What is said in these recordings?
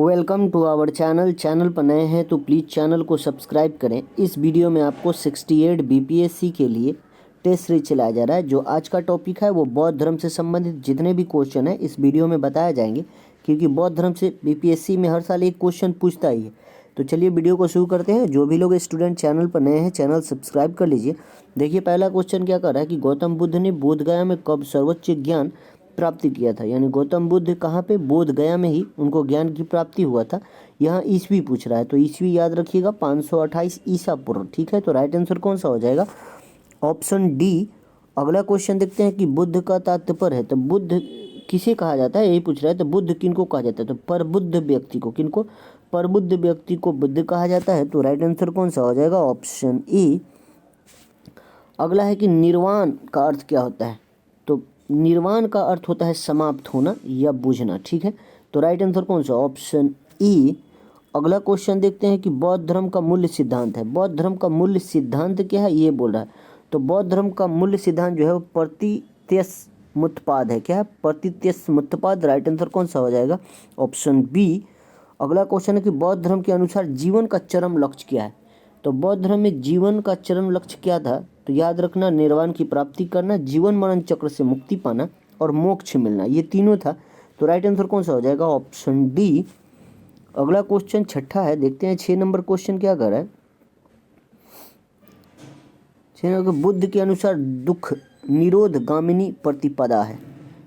Welcome to our channel पर नए हैं तो प्लीज़ चैनल को सब्सक्राइब करें। इस वीडियो में आपको 68 बीपीएससी के लिए टेस्ट सीरीज चलाया जा रहा है। जो आज का टॉपिक है वो बौद्ध धर्म से संबंधित जितने भी क्वेश्चन हैं इस वीडियो में बताए जाएंगे, क्योंकि बौद्ध धर्म से बीपीएससी में हर साल एक क्वेश्चन पूछता ही है। तो चलिए वीडियो को शुरू करते हैं। जो भी लोग स्टूडेंट चैनल पर नए हैं चैनल सब्सक्राइब कर लीजिए। देखिए पहला क्वेश्चन क्या कर रहा है कि गौतम बुद्ध ने बोधगया में कब सर्वोच्च ज्ञान प्राप्ति किया था। यानी गौतम बुद्ध कहाँ पे, बोध गया में ही उनको ज्ञान की प्राप्ति हुआ था। यहाँ ईस्वी पूछ रहा है तो ईस्वी याद रखिएगा 528 ईसा पूर्व। ठीक है, तो राइट आंसर कौन सा हो जाएगा, ऑप्शन डी। अगला क्वेश्चन देखते हैं कि बुद्ध का तात्पर्य है, तो बुद्ध किसे कहा जाता है, यही पूछ रहा है। तो बुद्ध किनको कहा जाता है, तो परबुद्ध व्यक्ति को। किनको, परबुद्ध व्यक्ति को बुद्ध कहा जाता है। तो राइट आंसर कौन सा हो जाएगा, ऑप्शन ई। अगला है कि निर्वाण का अर्थ क्या होता है, तो निर्वाण का अर्थ होता है समाप्त होना या बुझना। ठीक है, तो राइट आंसर कौन सा, ऑप्शन ई। अगला क्वेश्चन देखते हैं कि बौद्ध धर्म का मूल्य सिद्धांत है। बौद्ध धर्म का मूल्य सिद्धांत क्या है, ये बोल रहा है। तो बौद्ध धर्म का मूल्य सिद्धांत जो है वो प्रतित्यसमुत्पाद है। क्या है, प्रतित्यसमुत्पाद। राइट आंसर कौन सा हो जाएगा, ऑप्शन बी। अगला क्वेश्चन है कि बौद्ध धर्म के अनुसार जीवन का चरम लक्ष्य क्या है। तो बौद्ध धर्म में जीवन का चरम लक्ष्य क्या था, तो याद रखना निर्वाण की प्राप्ति करना, जीवन मरण चक्र से मुक्ति पाना और मोक्ष मिलना, ये तीनों था। तो राइट आंसर कौन सा हो जाएगा, ऑप्शन डी। अगला क्वेश्चन छठा है, देखते हैं 6 नंबर क्वेश्चन क्या कर रहा है। 6 नंबर, बुद्ध के अनुसार दुख निरोध गामिनी प्रतिपदा है।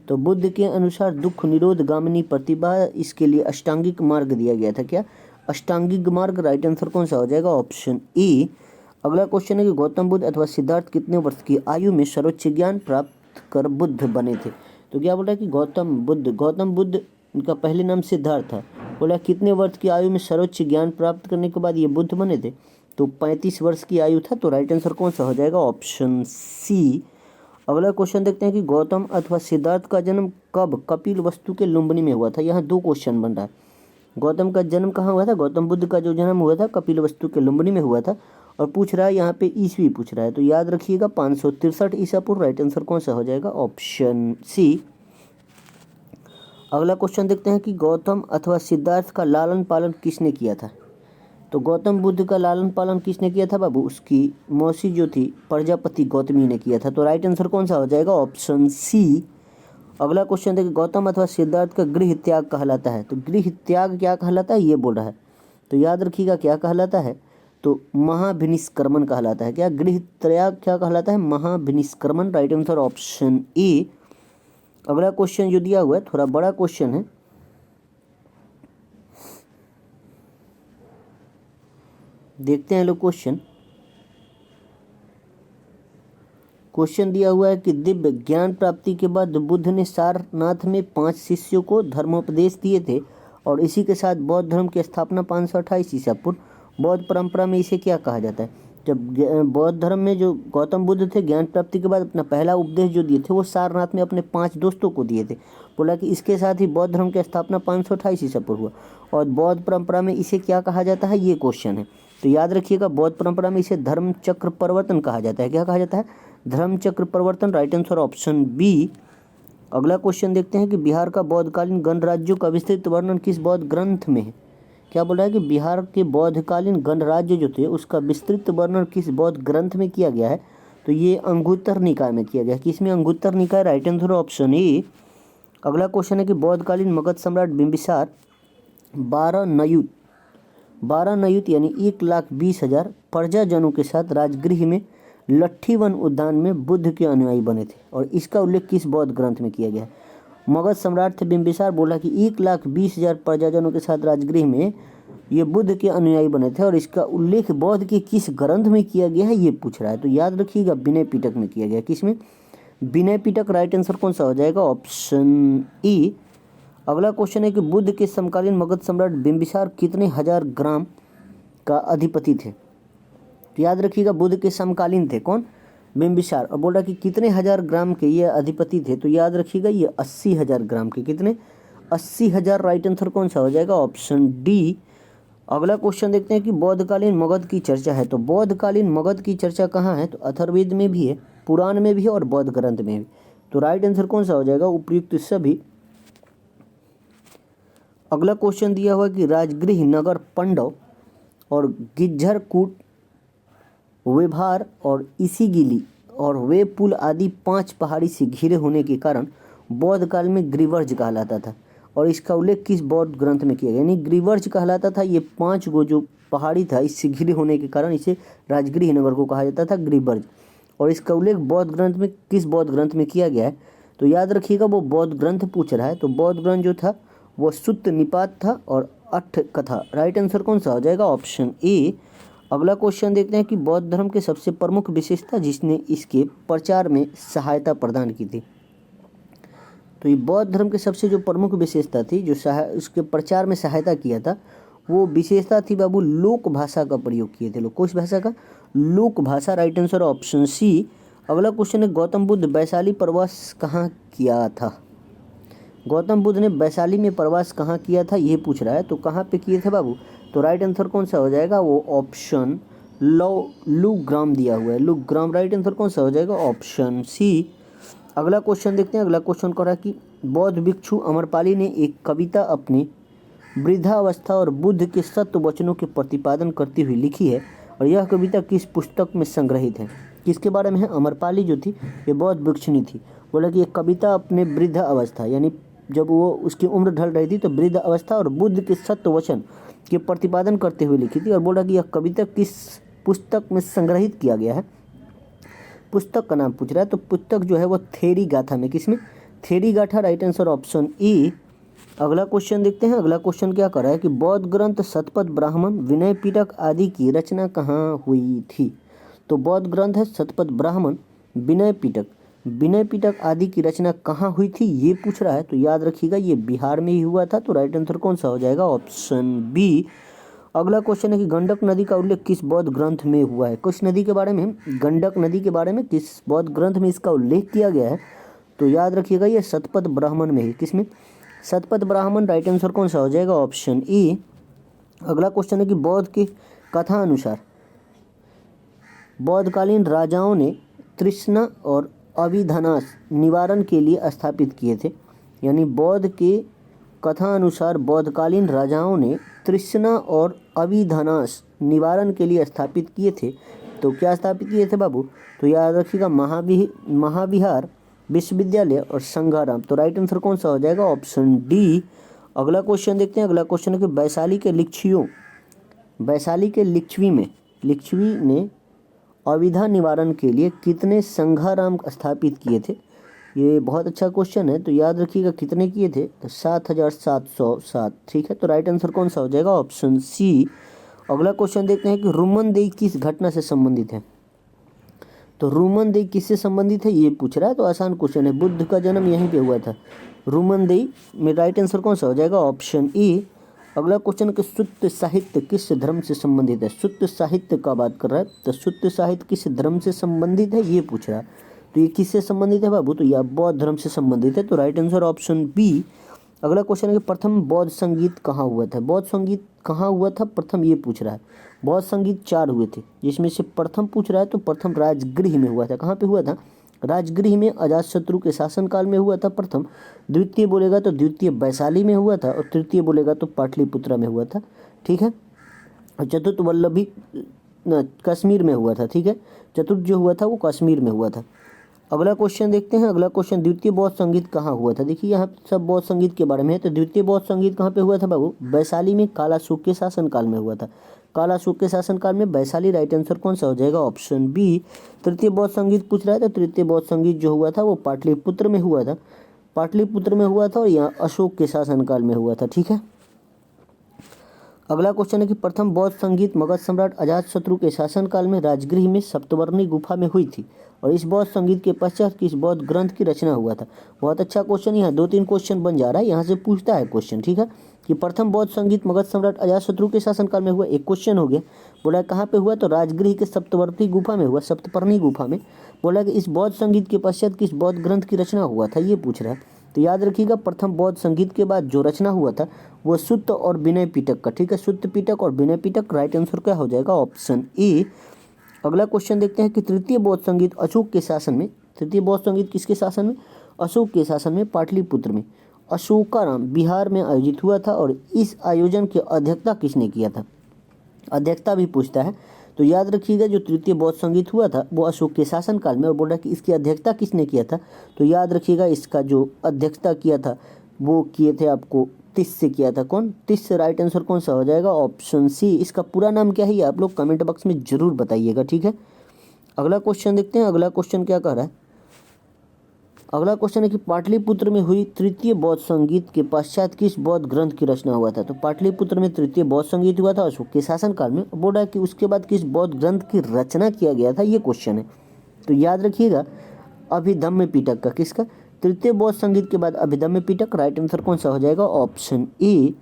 तो बुद्ध के अनुसार दुख निरोध गामिनी प्रतिपदा, इसके लिए अष्टांगिक मार्ग दिया गया था। क्या, अष्टांगिक मार्ग। राइट आंसर कौन सा हो जाएगा, ऑप्शन ई। अगला क्वेश्चन है कि गौतम बुद्ध अथवा सिद्धार्थ कितने वर्ष की आयु में सर्वोच्च ज्ञान प्राप्त कर बुद्ध बने थे। तो क्या बोला कि गौतम बुद्ध उनका पहले नाम सिद्धार्थ था। बोला कितने वर्ष की आयु में सर्वोच्च ज्ञान प्राप्त करने के बाद ये बुद्ध बने थे, तो 35 वर्ष की आयु था। तो राइट आंसर कौन सा हो जाएगा, ऑप्शन सी। अगला क्वेश्चन देखते हैं कि गौतम अथवा सिद्धार्थ का जन्म कब कपिल वस्तु के लुम्बिनी में हुआ था। यहाँ 2 क्वेश्चन बन रहा है। गौतम का जन्म कहाँ हुआ था, गौतम बुद्ध का जो जन्म हुआ था कपिल वस्तु के लुम्बिनी में हुआ था। और पूछ रहा है यहाँ पे ईस्वी पूछ रहा है, तो याद रखिएगा 563 ईसा पूर्व। राइट आंसर कौन सा हो जाएगा, ऑप्शन सी। अगला क्वेश्चन देखते हैं कि गौतम अथवा सिद्धार्थ का लालन पालन किसने किया था। तो गौतम बुद्ध का लालन पालन किसने किया था बाबू, उसकी मौसी जो थी प्रजापति गौतमी ने किया था। तो राइट आंसर कौन सा हो जाएगा, ऑप्शन सी। अगला क्वेश्चन देखिए, गौतम अथवा सिद्धार्थ का गृह त्याग कहलाता है। तो गृह त्याग क्या कहलाता है, ये बोल रहा है। तो याद रखिएगा क्या कहलाता है, तो महाभिनिष्क्रमण कहलाता है। क्या, गृह त्याग क्या कहलाता है, महाभिनिष्क्रमण। Right answer option A. अगला क्वेश्चन जो दिया हुआ है थोड़ा बड़ा क्वेश्चन है, देखते हैं लोग। क्वेश्चन दिया हुआ है कि दिव्य ज्ञान प्राप्ति के बाद बुद्ध ने सारनाथ में 5 शिष्यों को धर्मोपदेश दिए थे और इसी के साथ बौद्ध धर्म की स्थापना 528 ईसा पूर्व। बौद्ध परंपरा में इसे क्या कहा जाता है। जब बौद्ध धर्म में जो गौतम बुद्ध थे ज्ञान प्राप्ति के बाद अपना पहला उपदेश जो दिए थे वो सारनाथ में अपने 5 दोस्तों को दिए थे। बोला कि इसके साथ ही बौद्ध धर्म की स्थापना 528 ईसा पूर्व हुआ। और बौद्ध परंपरा में इसे क्या कहा जाता है, ये क्वेश्चन है। तो याद रखिएगा बौद्ध परंपरा में इसे धर्म चक्र परिवर्तन कहा जाता है। क्या कहा जाता है, धर्म चक्र परिवर्तन। Right answer option B. अगला क्वेश्चन देखते हैं कि बिहार का बौद्धकालीन गणराज्यों का विस्तृत वर्णन किस बौद्ध ग्रंथ में है। क्या बोल रहा है कि बिहार के बौद्धकालीन गणराज्य जो थे उसका विस्तृत वर्णन किस बौद्ध ग्रंथ में किया गया है। तो ये अंगुत्तर निकाय में किया गया। किसमें, अंगुत्तर निकाय। Right answer option A. अगला क्वेश्चन है कि बौद्धकालीन मगध सम्राट बिंबिसार 12 नयूत यानी 1,20,000 प्रजाजनों के साथ राजगृह में लट्ठीवन उद्यान में बुद्ध के अनुयायी बने थे और इसका उल्लेख किस बौद्ध ग्रंथ में किया गया है। मगध सम्राट थे बिंबिसार, बोला कि 1,20,000 प्रजाजनों के साथ राजगृह में ये बुद्ध के अनुयायी बने थे और इसका उल्लेख बौद्ध के किस ग्रंथ में किया गया है, ये पूछ रहा है। तो याद रखिएगा विनय पिटक में किया गया। किसमें, विनय पिटक। राइट आंसर कौन सा हो जाएगा, ऑप्शन ई। अगला क्वेश्चन है कि बुद्ध के समकालीन मगध सम्राट बिंबिसार कितने हजार ग्राम का अधिपति थे। तो याद रखिएगा बुद्ध के समकालीन थे कौन, बिंबिसार। और बोल रहा कि कितने हजार ग्राम के ये अधिपति थे। तो याद रखिएगा ये 80,000 ग्राम के। कितने, 80,000। राइट आंसर कौन सा हो जाएगा, ऑप्शन डी। अगला क्वेश्चन देखते हैं कि बौद्धकालीन मगध की चर्चा है। तो बौद्धकालीन मगध की चर्चा कहाँ है, तो अथर्ववेद में भी है, पुराण में भी है और बौद्ध ग्रंथ में भी। तो राइट आंसर कौन सा हो जाएगा, उपयुक्त सभी। अगला क्वेश्चन दिया हुआ कि राजगृह, नगर, पांडव और गिज्झरकूट, वेभार और इसिगिली और वेपुल आदि 5 पहाड़ी से घिरे होने के कारण बौद्ध काल में ग्रीवर्ज कहलाता था। और इसका उल्लेख किस बौद्ध ग्रंथ में किया गया? यानी ग्रीवर्ज कहलाता था ये 5 गो जो पहाड़ी था, इससे घिरे होने के कारण इसे राजगृह नगर को कहा जाता था ग्रीवर्ज। और इसका उल्लेख बौद्ध ग्रंथ में किस बौद्ध ग्रंथ में किया गया है? तो याद रखिएगा वो बौद्ध ग्रंथ पूछ रहा है। तो बौद्ध ग्रंथ जो था वो सुत्त निपात था और अट्ठ कथा। राइट आंसर कौन सा हो जाएगा? Option A. अगला क्वेश्चन देखते हैं कि बौद्ध धर्म के सबसे प्रमुख विशेषता जिसने इसके प्रचार में सहायता प्रदान की थी। तो ये बौद्ध धर्म के सबसे जो प्रमुख विशेषता थी, जो उसके प्रचार में सहायता किया था, वो विशेषता थी बाबू लोक भाषा का प्रयोग किए थे लोग। किस भाषा का? लोक भाषा। Right answer option C. अगला क्वेश्चन है गौतम बुद्ध वैशाली प्रवास कहाँ किया था? गौतम बुद्ध ने वैशाली में प्रवास कहाँ किया था ये पूछ रहा है। तो कहाँ पे किए थे बाबू? तो राइट आंसर कौन सा हो जाएगा? वो ऑप्शन लुग्राम दिया हुआ है, लुग्राम। राइट आंसर कौन सा हो जाएगा? Option C. अगला क्वेश्चन देखते हैं। अगला क्वेश्चन कह रहा है कि बौद्ध भिक्षु अमरपाली ने एक कविता अपनी वृद्धावस्था और बुद्ध के सत्य वचनों के प्रतिपादन करती हुई लिखी है और यह कविता किस पुस्तक में संग्रहित है? किसके बारे में है? अमरपाली जो थी ये बौद्ध भिक्षुनी थी। बोला कि एक कविता अपने वृद्ध अवस्था, यानी जब वो उसकी उम्र ढल रही थी तो वृद्ध अवस्था और बुद्ध के सत्य वचन के प्रतिपादन करते हुए लिखी थी। और बोला कि यह कविता किस पुस्तक में संग्रहित किया गया है? पुस्तक का नाम पूछ रहा है। तो पुस्तक जो है वो थेरी गाथा में। किसमें? Theri Gatha. Right answer option E. अगला क्वेश्चन देखते हैं। अगला क्वेश्चन क्या कर रहा है कि बौद्ध ग्रंथ शतपथ ब्राह्मण, विनय पिटक आदि की रचना कहाँ हुई थी? तो बौद्ध ग्रंथ है शतपथ ब्राह्मण, विनय पिटक आदि की रचना कहाँ हुई थी ये पूछ रहा है। तो याद रखिएगा ये बिहार में ही हुआ था। तो राइट आंसर कौन सा हो जाएगा? Option B. अगला क्वेश्चन है कि गंडक नदी का उल्लेख किस बौद्ध ग्रंथ में हुआ है? किस नदी के बारे में? गंडक नदी के बारे में किस बौद्ध ग्रंथ में इसका उल्लेख किया गया है? तो याद रखिएगा ये शतपथ ब्राह्मण में ही। किसमें? शतपथ ब्राह्मण। राइट आंसर कौन सा हो जाएगा? Option E. अगला क्वेश्चन है कि बौद्ध की कथा अनुसार बौद्धकालीन राजाओं ने तृष्णा और अभिधनास निवारण के लिए स्थापित किए थे। यानी बौद्ध के कथा अनुसार बौद्धकालीन राजाओं ने तृष्णा और अभिधनास निवारण के लिए स्थापित किए थे। तो क्या स्थापित किए थे बाबू? तो याद रखिएगा महाविहार, विश्वविद्यालय और संघाराम। तो राइट आंसर कौन सा हो जाएगा? Option D. अगला क्वेश्चन देखते हैं। अगला क्वेश्चन है कि लिच्छवी ने अविधा निवारण के लिए कितने संघाराम स्थापित किए थे? ये बहुत अच्छा क्वेश्चन है। तो याद रखिएगा कितने किए थे? तो 7,707। ठीक है। तो राइट आंसर कौन सा हो जाएगा? Option C. अगला क्वेश्चन देखते हैं कि रूमन देई किस घटना से संबंधित है? तो रूमन देई किससे संबंधित है ये पूछ रहा है। तो आसान क्वेश्चन है, बुद्ध का जन्म यहीं पे हुआ था, रूमन देई में। राइट आंसर कौन सा हो जाएगा? Option E. अगला क्वेश्चन कि सुत्त साहित्य किस धर्म से संबंधित है? सुत्त साहित्य का बात कर रहा है। तो सुत्त साहित्य किस धर्म से संबंधित है ये पूछ रहा है। तो ये किससे संबंधित है बाबू? तो यह बौद्ध धर्म से संबंधित है। तो राइट आंसर ऑप्शन बी। अगला क्वेश्चन है कि प्रथम बौद्ध संगीत कहाँ हुआ था? बौद्ध संगीत कहाँ हुआ था प्रथम ये पूछ रहा है। बौद्ध संगीत 4 हुए थे, जिसमें से प्रथम पूछ रहा है तो प्रथम राजगृह में हुआ था। कहाँ पे हुआ था? राजगृह में अजातशत्रु के शासनकाल में हुआ था प्रथम। द्वितीय बोलेगा तो द्वितीय वैशाली में हुआ था और तृतीय बोलेगा तो पाटलिपुत्रा में हुआ था। ठीक है। और चतुर्थ वल्लभी कश्मीर में हुआ था। ठीक है। चतुर्थ जो हुआ था वो कश्मीर में हुआ था। अगला क्वेश्चन देखते हैं। अगला क्वेश्चन द्वितीय बौद्ध संगीत कहाँ हुआ था? देखिए यहाँ सब बौद्ध संगीत के बारे में है। तो द्वितीय बौद्ध संगीत कहाँ पे हुआ था बाबू? वैशाली में कालाशोक के शासनकाल में हुआ था। कालाशोक के शासनकाल में वैशाली। राइट आंसर कौन सा हो जाएगा? Option B. तृतीय बौद्ध संगीत पूछ रहा है। तो तृतीय बौद्ध संगीत जो हुआ था वो पाटलिपुत्र में हुआ था। पाटलिपुत्र में हुआ था और यहाँ अशोक के शासनकाल में हुआ था। ठीक है। अगला क्वेश्चन है कि प्रथम बौद्ध संगीत मगध सम्राट अजातशत्रु के शासनकाल में राजगृह में सप्तवर्णी गुफा में हुई थी और इस बौद्ध संगीत के पश्चात किस बौद्ध ग्रंथ की रचना हुआ था? बहुत अच्छा क्वेश्चन। यहाँ 2-3 क्वेश्चन बन जा रहा है, यहाँ से पूछता है क्वेश्चन। ठीक है। कि प्रथम बौद्ध संगीत मगध सम्राट अजातशत्रु के शासनकाल में हुआ, एक क्वेश्चन हो गया। बोला कहाँ पे हुआ? तो राजगृह के सप्तवर्ती गुफा में हुआ, सप्तपर्णी गुफा में। बोला कि इस बौद्ध संगीत के पश्चात किस बौद्ध ग्रंथ की रचना हुआ था ये पूछ रहा है। तो याद रखिएगा प्रथम बौद्ध संगीत के बाद जो रचना हुआ था वो सुत्त और विनय पिटक का। ठीक है। सुत्त पिटक और विनय पिटक। राइट आंसर क्या हो जाएगा? Option A. अगला क्वेश्चन देखते हैं कि तृतीय बौद्ध संगीत अशोक के शासन में, तृतीय बौद्ध संगीत किसके शासन में? अशोक के शासन में, पाटलिपुत्र में। अशोकाराम बिहार में आयोजित हुआ था और इस आयोजन की अध्यक्षता किसने किया था? अध्यक्षता भी पूछता है, तो याद रखिएगा जो तृतीय बौद्ध संगीत हुआ था वो अशोक के शासनकाल में, और बोल रहा है कि इसकी अध्यक्षता किसने किया था? तो याद रखिएगा इसका जो अध्यक्षता किया था वो किए थे आपको तिस से किया था। कौन? तिस से। राइट आंसर कौन सा हो जाएगा? Option C. इसका पूरा नाम क्या है ये आप लोग कमेंट बॉक्स में जरूर बताइएगा, ठीक है। अगला क्वेश्चन देखते हैं। अगला क्वेश्चन क्या कह रहा है? अगला क्वेश्चन है कि पाटलिपुत्र में हुई तृतीय बौद्ध संगीत के पश्चात किस बौद्ध ग्रंथ की रचना हुआ था? तो पाटलिपुत्र में तृतीय बौद्ध संगीत हुआ था अशोक के शासनकाल में। बोल रहा है कि उसके बाद किस बौद्ध ग्रंथ की रचना किया गया था, ये क्वेश्चन है। तो याद रखिएगा अभिधम्म पिटक का। किसका? तृतीय बौद्ध संगीत के बाद अभिधम्म पिटक। राइट आंसर कौन सा हो जाएगा? Option A.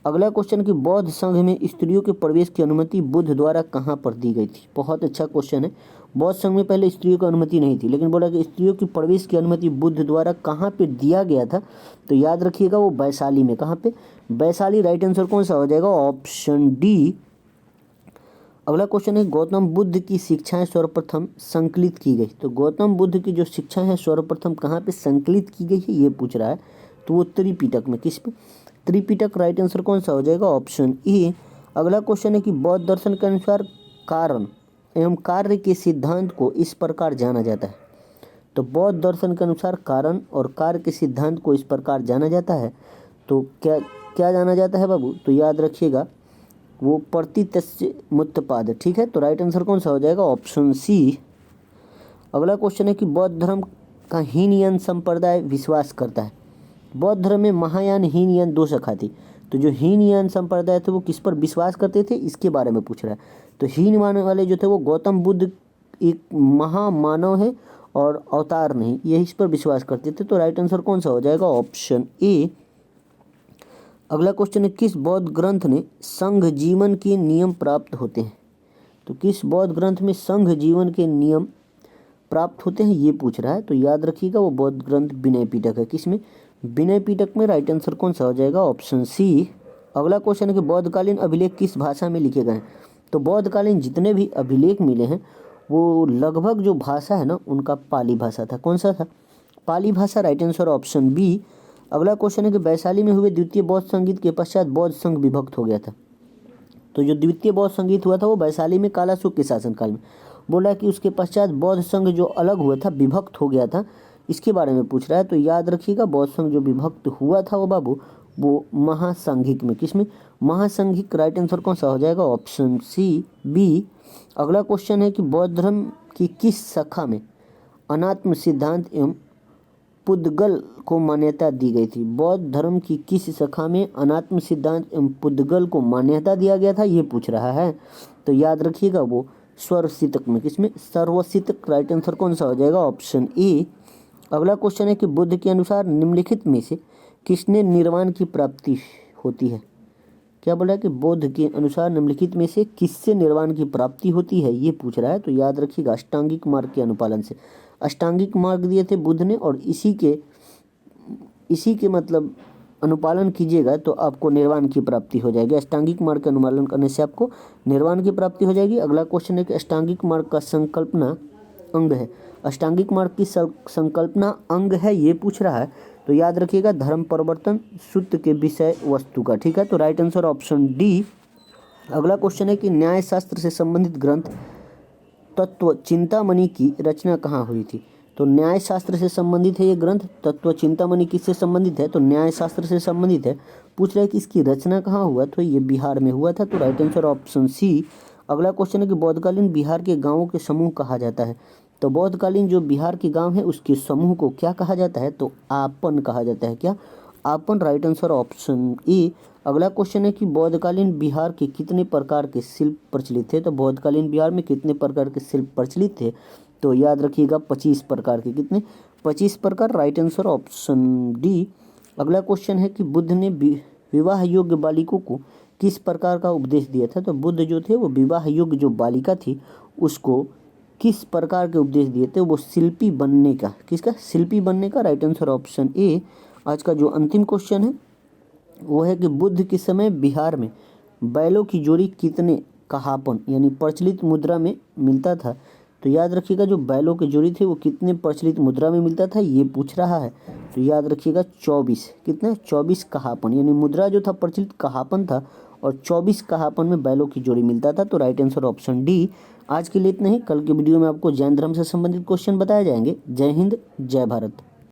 अगला क्वेश्चन कि बौद्ध संघ में स्त्रियों के प्रवेश की अनुमति बुद्ध द्वारा कहाँ पर दी गई थी? बहुत अच्छा क्वेश्चन है। बौद्ध संघ में पहले स्त्रियों की अनुमति नहीं थी, लेकिन बोला कि स्त्रियों की प्रवेश की अनुमति बुद्ध द्वारा कहाँ पे दिया गया था? तो याद रखिएगा वो वैशाली में। कहाँ पे? वैशाली। राइट आंसर कौन सा हो जाएगा? Option D. अगला क्वेश्चन है गौतम बुद्ध की शिक्षाएं सर्वप्रथम संकलित की गई। तो गौतम बुद्ध की जो शिक्षाएं हैं सर्वप्रथम कहाँ पे संकलित की गई है ये पूछ रहा है। तो वो त्रिपिटक में। किस पे? त्रिपिटक। राइट आंसर कौन सा हो जाएगा? Option A. अगला क्वेश्चन है कि बौद्ध दर्शन के अनुसार कारण एवं कार्य के सिद्धांत को इस प्रकार जाना जाता है। तो बौद्ध दर्शन के अनुसार कारण और कार्य के सिद्धांत को इस प्रकार जाना जाता है। तो क्या क्या जाना जाता है बाबू? तो याद रखिएगा वो प्रतितस्य मुत्तपाद। ठीक है। तो राइट आंसर कौन सा हो जाएगा? Option C. अगला क्वेश्चन है कि बौद्ध धर्म का हीनयान संप्रदाय विश्वास करता है। बौद्ध धर्म में महायान हीनयान दो शाखा थी। तो जो हीनयान संप्रदाय थे वो किस पर विश्वास करते थे इसके बारे में पूछ रहा है। तो हीन मानने वाले जो थे वो गौतम बुद्ध एक महामानव है और अवतार नहीं, ये इस पर विश्वास करते थे। तो राइट आंसर कौन सा हो जाएगा? Option A. अगला क्वेश्चन है किस बौद्ध ग्रंथ ने संघ जीवन के नियम प्राप्त होते हैं? तो किस बौद्ध ग्रंथ में संघ जीवन के नियम प्राप्त होते हैं ये पूछ रहा है। तो याद रखिएगा वो बौद्ध ग्रंथ विनय पिटक है। किसमें? विनय पिटक में। राइट आंसर कौन सा हो जाएगा? Option C. अगला क्वेश्चन है कि बौद्धकालीन अभिलेख किस भाषा में लिखे गए हैं? तो बौद्धकालीन जितने भी अभिलेख मिले हैं वो लगभग जो भाषा है ना उनका पाली भाषा था। कौन सा था? पाली भाषा। Right answer option B. अगला क्वेश्चन है कि वैशाली में हुए द्वितीय बौद्ध संगीत के पश्चात बौद्ध संघ विभक्त हो गया था। तो जो द्वितीय बौद्ध संगीत हुआ था वो वैशाली में कालाशोक के शासनकाल में। बोला कि उसके पश्चात बौद्ध संघ जो अलग हुआ था विभक्त हो गया था, इसके बारे में पूछ रहा है। तो याद रखिएगा बौद्ध संघ जो विभक्त हुआ था वो बाबू वो महासंघिक में। किसमें? महासंघिक। राइट आंसर कौन सा हो जाएगा? Option C B. अगला क्वेश्चन है कि बौद्ध धर्म की किस शाखा में अनात्म सिद्धांत एवं पुद्गल को मान्यता दी गई थी? बौद्ध धर्म की किस शाखा में अनात्म सिद्धांत एवं पुद्गल को मान्यता दिया गया था ये पूछ रहा है। तो याद रखिएगा वो सर्वसितक में। किसमें? सर्वसितक। राइट आंसर कौन सा हो जाएगा? Option A. अगला क्वेश्चन है कि बुद्ध के अनुसार निम्नलिखित में से किसने निर्वाण की प्राप्ति होती है? क्या बोला कि बुद्ध के अनुसार निम्नलिखित में से किससे निर्वाण की प्राप्ति होती है ये पूछ रहा है। तो याद रखिएगा अष्टांगिक मार्ग के अनुपालन से। अष्टांगिक मार्ग दिए थे बुद्ध ने और इसी के मतलब अनुपालन कीजिएगा तो आपको निर्वाण की प्राप्ति हो जाएगी। अष्टांगिक मार्ग का अनुपालन करने से आपको निर्वाण की प्राप्ति हो जाएगी। अगला क्वेश्चन है कि अष्टांगिक मार्ग का संकल्पना अंग है। अष्टांगिक मार्ग की संकल्पना अंग है ये पूछ रहा है। तो याद रखिएगा धर्म परिवर्तन सूत्र के विषय वस्तु का। ठीक है। तो राइट आंसर ऑप्शन डी। अगला क्वेश्चन है कि न्याय शास्त्र से संबंधित ग्रंथ तत्व चिंतामणि की रचना कहाँ हुई थी? तो न्याय शास्त्र से संबंधित है ये ग्रंथ। तत्व चिंतामणि किससे संबंधित है? तो न्याय शास्त्र से संबंधित है। पूछ रहा है कि इसकी रचना कहाँ हुआ? तो ये बिहार में हुआ था। तो राइट आंसर ऑप्शन सी। अगला क्वेश्चन है कि बौद्धकालीन बिहार के गाँवों के समूह कहा जाता है। तो बौद्धकालीन जो बिहार के गांव है उसके समूह को क्या कहा जाता है? तो आपन कहा जाता है। क्या? आपन। Right answer option A. अगला क्वेश्चन है कि बौद्धकालीन बिहार के कितने प्रकार के शिल्प प्रचलित थे? तो बौद्धकालीन बिहार में कितने प्रकार के शिल्प प्रचलित थे? तो याद रखिएगा 25 प्रकार के। कितने? 25 प्रकार। Right answer option D. अगला क्वेश्चन है कि बुद्ध ने विवाह योग्य बालिकों को किस प्रकार का उपदेश दिया था? तो बुद्ध जो थे वो विवाह योग्य जो बालिका थी उसको किस प्रकार के उपदेश दिए थे? वो शिल्पी बनने का। किसका? शिल्पी बनने का। राइट आंसर ऑप्शन ए। आज का जो अंतिम क्वेश्चन है वो है कि बुद्ध के समय बिहार में बैलों की जोड़ी कितने कहापन यानी प्रचलित मुद्रा में मिलता था? तो याद रखिएगा जो बैलों की जोड़ी थी वो कितने प्रचलित मुद्रा में मिलता था ये पूछ रहा है। तो याद रखिएगा 24, कितने 24 कहापन, यानी मुद्रा जो था प्रचलित कहापन था और 24 कहापन में बैलों की जोड़ी मिलता था। तो राइट आंसर ऑप्शन डी। आज के लिए इतना ही, कल के वीडियो में आपको जैन धर्म से संबंधित क्वेश्चन बताए जाएंगे। जय हिंद, जय भारत।